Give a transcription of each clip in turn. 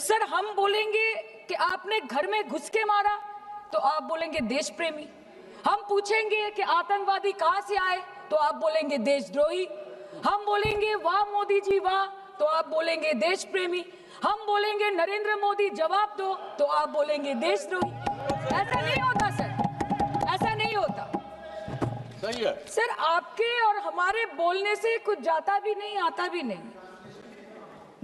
Sir हम बोलेंगे कि आपने घर में घुस के मारा तो आप बोलेंगे देश प्रेमी। हम पूछेंगे कि आतंकवादी कहां से आए तो आप बोलेंगे देशद्रोही। हम बोलेंगे वाह मोदी जी वाह तो आप बोलेंगे देश प्रेमी। हम बोलेंगे नरेंद्र मोदी जवाब दो तो आप बोलेंगे देशद्रोही। ऐसा नहीं होता सर, ऐसा नहीं होता। सही है सर आपके और हमारे बोलने से कुछ जाता भी नहीं आता भी नहीं।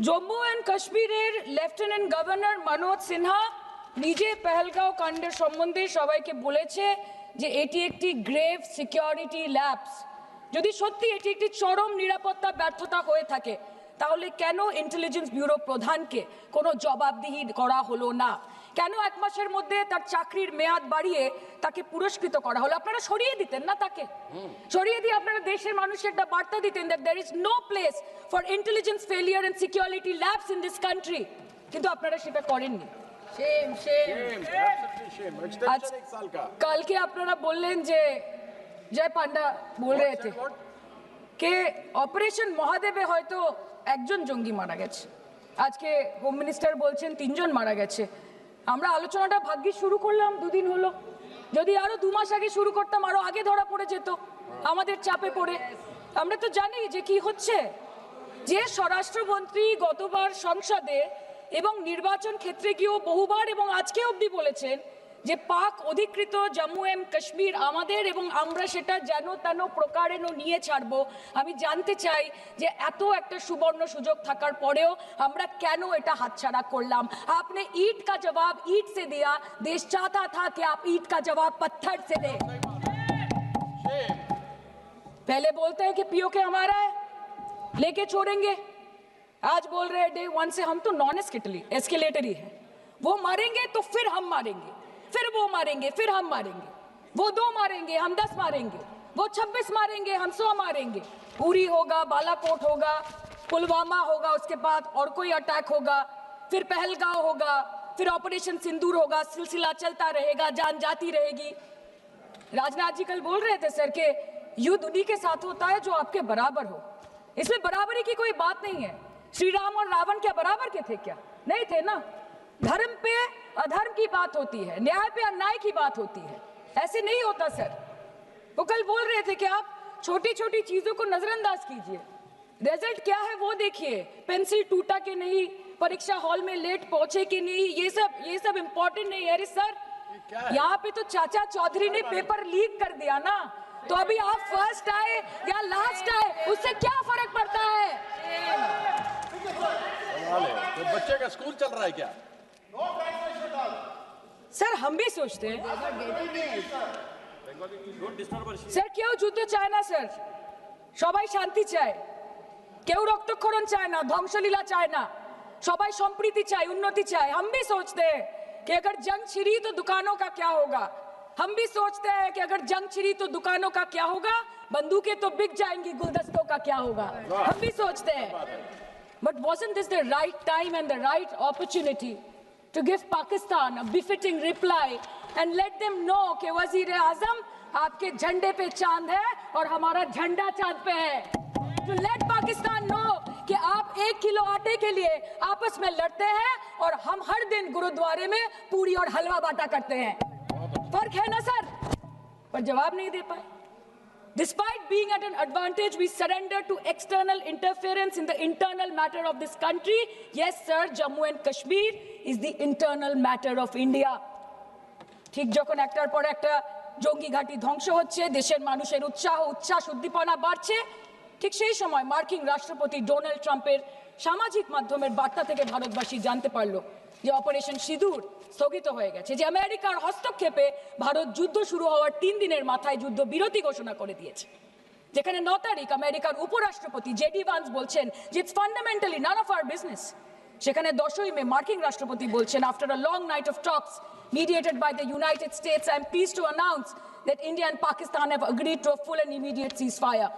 জম্মু অ্যান্ড কাশ্মীরের লেফটেন্যান্ট গভর্নর মনোজ সিনহা নিজে পেহেলগাঁও কাণ্ডের সম্বন্ধে সবাইকে বলেছে যে এটি একটি গ্রেভ সিকিউরিটি ল্যাপস। যদি সত্যি এটি একটি চরম নিরাপত্তা ব্যর্থতা হয়ে থাকে তাহলে কেন ইন্টেলিজেন্স ব্যুরো প্রধানকে কোনো জবাবদিহি করা হলো না? কেন এক মাসের মধ্যে তার চাকরির মেয়াদ বাড়িয়ে তাকে পুরস্কৃত করা হলো? আপনারা সরিয়ে দিতেন না তাকে? সরিয়ে দিয়ে আপনারা দেশের মানুষকে একটা বার্তা দিতেন that there is no place for intelligence failure and security lapse in this country, কিন্তু আপনারা সেটা করেননি। shame absolutely shame extension एक साल का। কালকে আপনারা বললেন যে জয় পান্ডা বল रहे थे कि অপারেশন মহাদেবে হয়তো একজন জঙ্গি মারা গেছে, আজকে হোম মিনিস্টার বলছেন 3 জন মারা গেছে। আমরা আলোচনাটা ভাগ্যে শুরু করলাম 2 দিন হলো, যদি আরো 2 মাস আগে শুরু করতাম আরো আগে ধরা পড়ে যেত আমাদের চাপে পড়ে। আমরা তো জানি যে কি হচ্ছে, যে স্বরাষ্ট্রমন্ত্রী গতবার সংসদে এবং নির্বাচন ক্ষেত্রে গিয়েও বহুবার এবং আজকে অবধি বলেছেন যে পাক অধিকৃত জম্মু এন্ড কাশ্মীর আমাদের এবং আমরা সেটা যেন তেন প্রকারেণ নিয়ে ছাড়বো। আমি জানতে চাই যে এত একটা সুবর্ণ সুযোগ থাকার পরেও আমরা কেন এটা হাতছাড়া করলাম? आपने ईंट का जवाब ईंट से दिया, देश चाहता था कि आप ईंट का जवाब पत्थर से दें। पहले बोलते हैं कि पीओके हमारा है लेके छोड़ेंगे, आज बोल रहे हैं डे 1 से हम तो नॉन एस्केलेटरी है। वो मारेंगे तो फिर हम मारेंगे, फिर वो मारेंगे, फिर हम मारेंगे। वो 2 मारेंगे हम 10 मारेंगे, वो 26 मारेंगे हम 100 मारेंगे। उरी होगा, बालाकोट होगा, पुलवामा होगा, उसके बाद और कोई अटैक होगा, फिर पहलगांव होगा, फिर ऑपरेशन सिंदूर होगा, सिलसिला चलता रहेगा, जान जाती रहेगी। राजनाथ जी कल बोल रहे थे सर के युद्ध उन्हीं के साथ होता है जो आपके बराबर हो। इसमें बराबरी की कोई बात नहीं है। श्री राम और रावण क्या बराबर के थे क्या? नहीं थे ना। धर्म पे अधर्म की बात होती है, न्याय पे अन्याय की बात होती है, ऐसे नहीं होता सर। वो कल बोल रहे थे कि आप छोटी छोटी चीजों को नजरअंदाज कीजिए, रिजल्ट क्या है वो देखिए। पेंसिल टूटा कि नहीं, परीक्षा हॉल में लेट पहुंचे कि नहीं, ये सब इम्पोर्टेंट नहीं है। अरे सर यहाँ पे तो चाचा चौधरी ने पेपर लीक कर दिया ना, तो अभी आप फर्स्ट आए या लास्ट आए उससे क्या फर्क पड़ता है? तो बच्चे का स्कूल चल रहा है क्या? सर हम भी सोचते हैं স্যার কেউ যুদ্ধ চায় না স্যার, সবাই শান্তি চায়, কেউ রক্তক্ষরণ চায় না, ধ্বংসলীলা চায় না, সবাই সম্প্রীতি চায়, উন্নতি চায়। हम भी सोचते हैं कि अगर जंग छिड़ी तो दुकानों का क्या होगा। हम भी सोचते हैं कि अगर जंग छिड़ी तो दुकानों का क्या होगा, बंदूकें तो बिक जाएंगी, गुलदस्तों का क्या होगा। हम भी सोचते हैं, but wasn't this the right time and the right opportunity to give Pakistan a befitting reply and let them know कि वजीर आजम आपके झंडे पे चांद है और हमारा झंडा चांद पे है। To let Pakistan know कि आप 1 किलो आटे के लिए आपस में लड़ते हैं और हम हर दिन गुरुद्वारे में पूरी और हलवा बांटा करते हैं। फर्क है ना सर? पर जवाब नहीं दे पाए। Despite being at an advantage, we surrender to external interference in the internal matter of this country. Yes, sir, Jammu and Kashmir is the internal matter of India. ঠিক যখন একটার পর একটা জঙ্গি ঘাঁটি ধ্বংস হচ্ছে, দেশের মানুষের উচ্ছ্বাস উদ্দীপনা বাড়ছে, ঠিক সেই সময় মার্কিন রাষ্ট্রপতি ডোনাল্ড ট্রাম্পের সামাজিক মাধ্যমের বার্তা থেকে ভারতবাসী জানতে পারলো যে অপারেশন সিঁদুর স্থগিত হয়ে গেছে, যে আমেরিকার হস্তক্ষেপে ভারত যুদ্ধ শুরু হওয়ার 3 দিনের মাথায় যুদ্ধ বিরতি ঘোষণা করে দিয়েছে। যেখানে 9 তারিখ আমেরিকার উপরাষ্ট্রপতি জেডি ভান্স বলছেন যে it's fundamentally none of our business. সেখানে 10ই মে মার্কিন রাষ্ট্রপতি বলছেন after a long night of talks mediated by the United States, I am pleased to announce that India and Pakistan have agreed to a full and immediate ceasefire.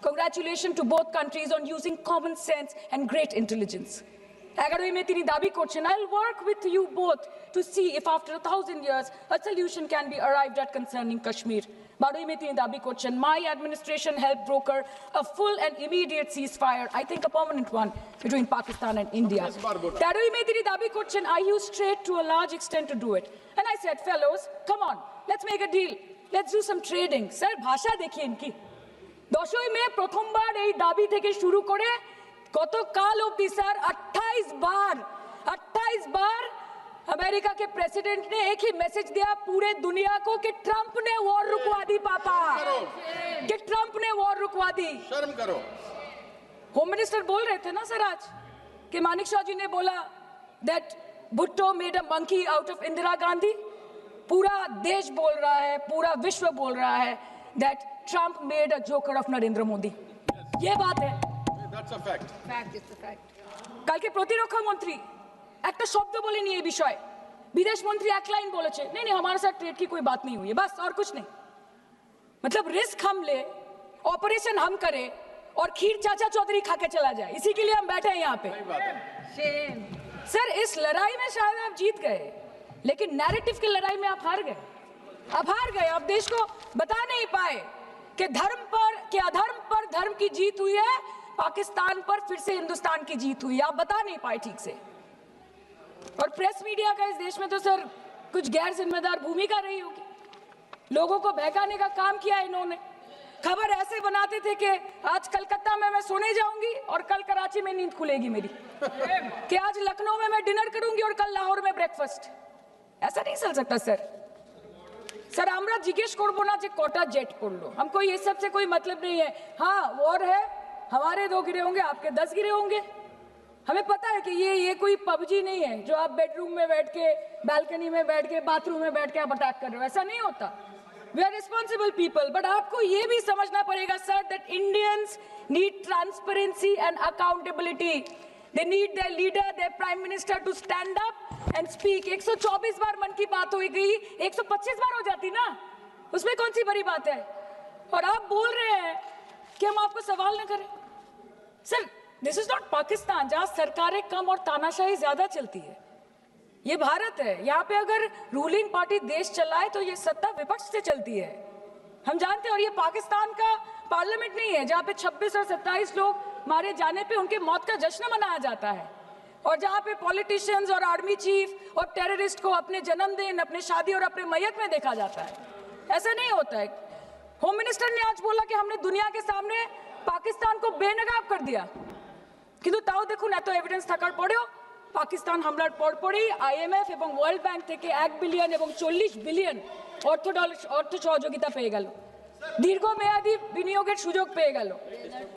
Congratulations to both countries on using common sense and great intelligence. 11ই মে তিনি দাবি করছেন, I'll work with you both to see if after 1,000 years a solution can be arrived at concerning Kashmir. 12ই মে তিনি দাবি করছেন, my administration helped broker a full and immediate ceasefire, I think a permanent one, between Pakistan and India. 13ই মে তিনি দাবি করছেন, I used trade to a large extent to do it. And I said, fellows, come on, let's make a deal. Let's do some trading. Sir, ভাষা দেখিয়ে কি? 10ই মে প্রথমবার এই দাবি থেকে শুরু করে গতকাল অবধি স্যার 28 बार अमेरिका के प्रेसिडेंट ने एक ही मैसेज दिया पूरे दुनिया को कि ट्रंप ने वॉर रुकवा दी पापा, कि ट्रंप ने वॉर रुकवा दी। शर्म करो। होम मिनिस्टर बोल रहे थे ना सर आज कि मानिक शाह जी ने बोला that Bhutto made a monkey out of Indira Gandhi. पूरा देश बोल रहा है, पूरा विश्व बोल रहा है that Trump made a joker of Narendra Modi. ये बात है, That's a fact. কালকে প্রতিরক্ষা মন্ত্রী একটা শব্দ বলেনি এই বিষয়ে, বিদেশ মন্ত্রী এক লাইন বলেছে, नहीं नहीं हमारे साथ ट्रेड की कोई बात नहीं हुई है, बस और कुछ नहीं। मतलब रिस्क हम ले, ऑपरेशन हम करें और खीर चाचा चौधरी खा के चला जाए, इसी के लिए हम बैठे हैं यहाँ पे। सर इस लड़ाई में शायद आप जीत गए, लेकिन नैरेटिव की लड़ाई में आप हार गए। आप देश को बता नहीं पाए कि धर्म पर कि अधर्म पर धर्म की जीत हुई है, पाकिस्तान पर फिर से हिंदुस्तान की जीत हुई, आप बता नहीं पाए ठीक से। और प्रेस मीडिया का इस देश में तो सर कुछ गैर जिम्मेदार भूमिका रही होगी, लोगों को बहकाने का काम किया इन्होंने। खबर ऐसे बनाते थे कि आज कलकत्ता में मैं सोने जाऊंगी और कल कराची में नींद खुलेगी मेरी, कि आज लखनऊ में मैं डिनर करूंगी और कल लाहौर में ब्रेकफास्ट। ऐसा नहीं चल सकता सर। सर আমরা জিজ্ঞেস করব না যে কটা জেট পড়লো, हमको ये सब से कोई मतलब नहीं है। हाँ वॉर है, हमारे 2 गिरे होंगे, आपके 10 गिरे होंगे। हमें पता है कि ये कोई पबजी नहीं है जो आप बेडरूम में बैठ के, बालकनी में बैठ के, बाथरूम में बैठ के आप अटैक कर रहे हो, ऐसा नहीं होता। We are responsible people, but आपको ये भी समझना पड़ेगा sir that Indians need transparency and accountability. They need their leader, their prime minister to stand up and speak. 124 बार मन की बात हो गई, 125 बार हो जाती ना, उसमें कौन सी बड़ी बात है। और आप बोल रहे हैं कि हम आपको सवाल न करें। Sir this is not Pakistan जहां सरकारें कम और तानाशाही ज्यादा चलती है, ये भारत है। यहाँ पे अगर रूलिंग पार्टी देश चलाए तो ये सत्ता विपक्ष से चलती है, हम जानते हैं। और ये पाकिस्तान का पार्लियामेंट नहीं है जहाँ पे 26 और 27 लोग मारे जाने पे उनके मौत का जश्न मनाया जाता है, और जहाँ पे पॉलिटिशियंस और आर्मी चीफ और टेररिस्ट को अपने जन्मदिन, अपने शादी और अपने मैयत में देखा जाता है। ऐसा नहीं होता है। होम मिनिस्टर ने आज बोला कि हमने दुनिया के सामने पाकिस्तान को बेनकाब कर दिया, কিন্তু তাও দেখুন এত এভিডেন্স থাকার পরেও পাকিস্তান হামলার পরপরই আইএমএফ এবং ওয়ার্ল্ড ব্যাংক থেকে 1 বিলিয়ন এবং 40 বিলিয়ন অর্থ সহযোগিতা পেয়ে গেল, দীর্ঘমেয়াদী বিনিয়োগের সুযোগ পেয়ে গেল,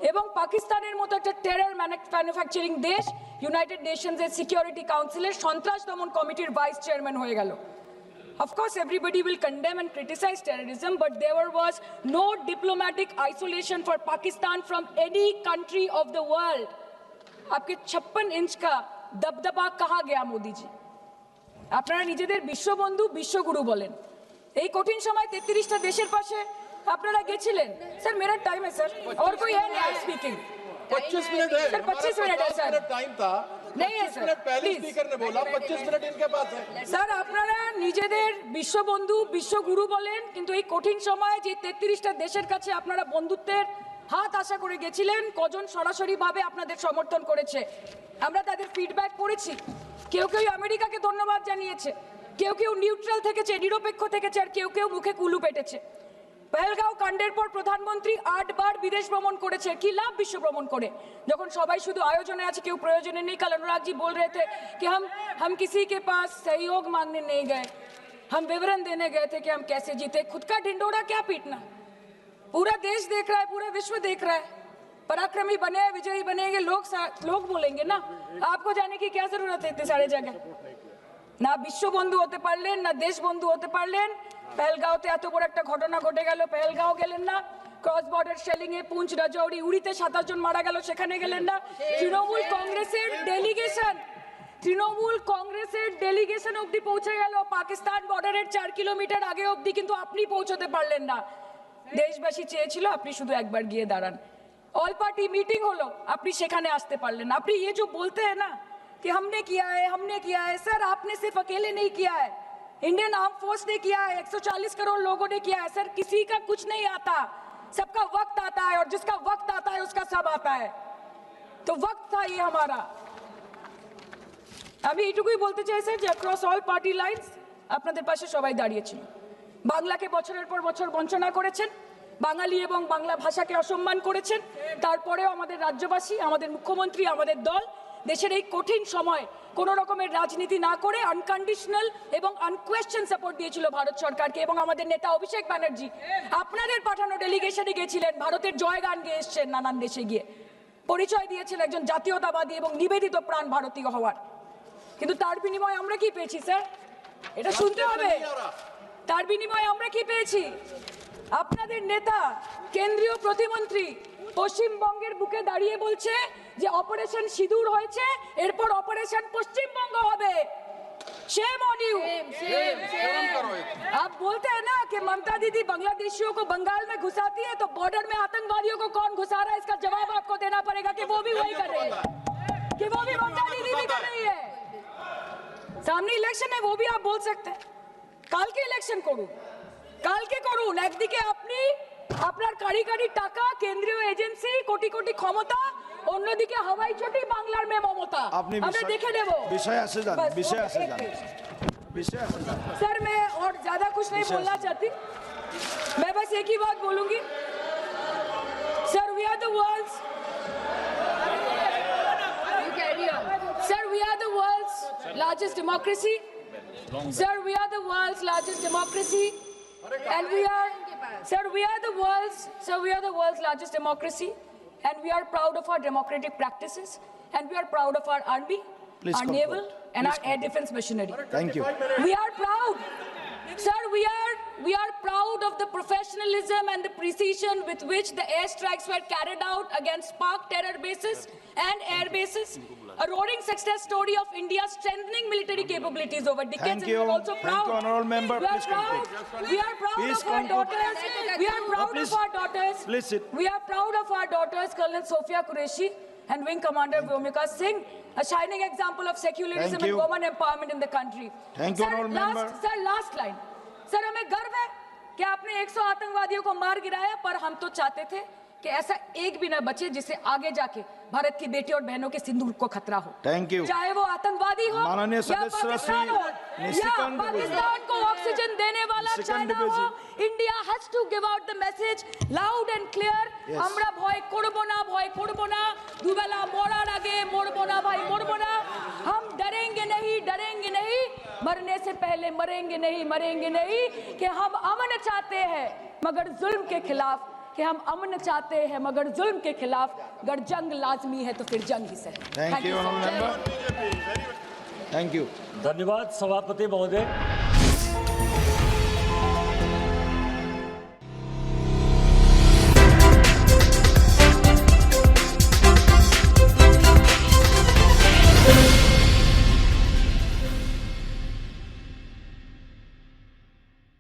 এবং পাকিস্তানের মতো একটা টেরর ম্যানুফ্যাকচারিং দেশ ইউনাইটেড নেশনসের সিকিউরিটি কাউন্সিলের সন্ত্রাস দমন কমিটির ভাইস চেয়ারম্যান হয়ে গেল। Of course, everybody will condemn and criticize terrorism, but there was no diplomatic isolation for Pakistan from any country of the world. आपके 56 इंच का दबदबा कहाँ गया मोदी जी? আপনারা নিজেদের বিশ্ববন্ধু বিশ্বগুরু বলেন, এই কঠিন সময় 33টা দেশের পাশে আপনারা গেছিলেন। স্যার मेरा टाइम है सर, और कोई है नहीं स्पीकिंग? 25 मिनट है सर 25 मिनट है सर, टाइम था, नहीं है 25 सर, मिनट पहले प्लीज। स्पीकर ने बोला 25 मिनट इनके पास है। স্যার আপনারা নিজেদের বিশ্ববন্ধু বিশ্বগুরু বলেন, কিন্তু এই কঠিন সময় যে 33টা দেশের কাছে আপনারা বন্ধুত্বের হাত আশা করে গেছিলেন, কজন সরাসরি ভাবে আপনাদের সমর্থন করেছে আমরা তাদের ফিডব্যাক পড়েছি। কেউ কেউ আমেরিকাকে ধন্যবাদ জানিয়েছে, কেউ কেউ নিউট্রাল থেকেছে, নিরপেক্ষ থেকেছে, আর কেউ কেউ মুখে কুলু পেটেছে। পহেলগাঁও কাণ্ডের পর প্রধানমন্ত্রী 8 বার বিদেশ ভ্রমণ করেছে, কি লাভ বিশ্ব ভ্রমণ করে যখন সবাই শুধু আয়োজনে আছে, কেউ প্রয়োজনে নেই। कल अनुराग जी बोल रहे थे कि हम किसी के पास सहयोग मांगने नहीं गए, हम विवरण देने गए थे कि हम कैसे जीते। खुद का ढिंडोरा क्या पीटना, पूरा देश देख रहा है, पूरा विश्व देख रहा है। पराक्रमी बने, विजयी बनेंगे लोग बोलेंगे ना, आपको जाने की क्या जरूरत है इतने सारे जगह। না বিশ্ববন্ধু হতে পারলেন, না দেশবন্ধু হতে পারলেন। পেহেলগাঁওতে এত বড় একটা ঘটনা ঘটে গেল, পেহেলগাঁও গেলেন না। ক্রস বর্ডার শেলিং এ পুঞ্চ, রাজৌরি, উড়িতে 27 জন মারা গেল, সেখানে গেলেন না। তৃণমূল কংগ্রেসের ডেলিগেশন অবধি পৌঁছে গেল পাকিস্তান বর্ডারের 4 কিলোমিটার আগে অবধি, কিন্তু আপনি পৌঁছতে পারলেন না। দেশবাসী চেয়েছিল আপনি শুধু একবার গিয়ে দাঁড়ান। অল পার্টি মিটিং হলো, আপনি সেখানে আসতে পারলেন না। আপনি ये जो बोलते हैं ना कि हमने किया है। सर आपने सिर्फ अकेले नहीं किया है, इंडियन आर्म फोर्स ने किया है, 140 करोड़ लोगों ने किया है। सर किसी का कुछ नहीं आता, सबका वक्त आता है, और जिसका वक्त आता है उसका सब आता है। तो वक्त था ये हमारा। আমি এইটুকুই বলতে চাই স্যার যে অ্যাক্রস অল পার্টি লাইনস আপনাদের পাশে সবাই দাঁড়িয়েছিল। বাংলাকে বছরের পর বছর বঞ্চনা করেছেন, বাঙালি এবং বাংলা ভাষাকে অসম্মান করেছেন, তারপরেও আমাদের রাজ্যবাসী, আমাদের মুখ্যমন্ত্রী, আমাদের দল দেশের এই কঠিন সময় কোনো রকমের রাজনীতি না করে আনকন্ডিশনাল এবং আনকোয়েশ্চন সাপোর্ট দিয়েছিল ভারত সরকারকে। এবং আমাদের নেতা অভিষেক ব্যানার্জি আপনাদের পাঠানো ডেলিগেশনে গিয়েছিলেন, ভারতের জয়গান গেয়ে এসছেন, নানান দেশে গিয়ে পরিচয় দিয়েছেন একজন জাতীয়তাবাদী এবং নিবেদিত প্রাণ ভারতীয় হওয়ার। কিন্তু তার বিনিময়ে আমরা কি পেয়েছি স্যার, এটা শুনতে হবে। তার বিনিময়ে আমরা কি পেয়েছি? আপনাদের নেতা কেন্দ্রীয় প্রতিমন্ত্রী পশ্চিমবঙ্গের বুকে দাঁড়িয়ে বলছে যে অপারেশন সিঁদুর হয়েছে, এরপর অপারেশন পশ্চিমবঙ্গ হবে। Shame on you. आप बोलते हैं ना कि ममता दीदी बांग्लादेशियों को बंगाल में घुसाती है, तो बॉर्डर में आतंकवादियों को कौन घुसा रहा है, इसका जवाब आपको देना पड़ेगा कि वो भी वही कर रही है, कि वो भी ममता दीदी भी कर रही है। সামনে ইলেকশন है, वो भी आप बोल सकते हैं। কালকে ইলেকশন করুন, কালকে করুন। একদিকে আপনি আপনার কারিগরি টাকা, কেন্দ্রীয় এজেন্সি, কোটি কোটি ক্ষমতা, অন্যদিকে হাওয়াই চটি বাংলার মে মমতা। আমরা দেখে নেব। विषय আসে যান, विषय আসে যান, विषय আসে যান। सर मैं और ज्यादा कुछ नहीं बोलना चाहती, मैं बस एक ही बात बोलूंगी। Sir we are the world's, Sir, we are the world's largest democracy. Sir, we are the world's largest democracy, and we are the world's largest democracy, and we are proud of our democratic practices, and we are proud of our army, Please our conclude. naval, and our Please air defense machinery. Thank you. We are proud. Sir, we are proud of the professionalism and the precision with which the airstrikes were carried out against Pak terror bases and air bases. A roaring success story of India's strengthening military capabilities over decades. Thank And we are you. also Thank proud. you, honorable member. We are Please proud. conclude. We are proud Please of our conclude. daughters. We are proud please. of our daughters. Please sit. We are proud of our daughters, Colonel Sophia Qureshi and Wing Commander Vyomika Singh, a shining example of secularism Thank and you. women empowerment in the country. Thank you, Sir, honorable member. Sir, last line. Sir हमें गर्व है कि आपने 100 आतंकवादियों को मार गिराया, पर हम तो चाहते थे कि ऐसा एक भी न बचे जिससे आगे जाके भारत की बेटी और बहनों के सिंदूर को खतरा हो। Thank you. चाहे वो आतंकवादी हो माननीय या सदस्य पाकिस्तान हो श्री या निशिकांत पाकिस्तान को ऑक्सीजन देने वाला निशिकांत चाइना दुबे हो, जी। India has to give out the message loud and clear. Yes. আমরা ভয় করব না, ভয় করব না, দুবেলা মরার আগে মরবো না ভাই, মরবো না। हम डरेंगे नहीं, मरने से पहले मरेंगे नहीं, कि हम अमन चाहते हैं मगर जुल्म के खिलाफ, कि हम अमन चाहते हैं मगर जुल्म के खिलाफ, अगर जंग लाजमी है तो फिर जंग ही सही। Thank you, honorable member. Thank you. धन्यवाद सभापति महोदय।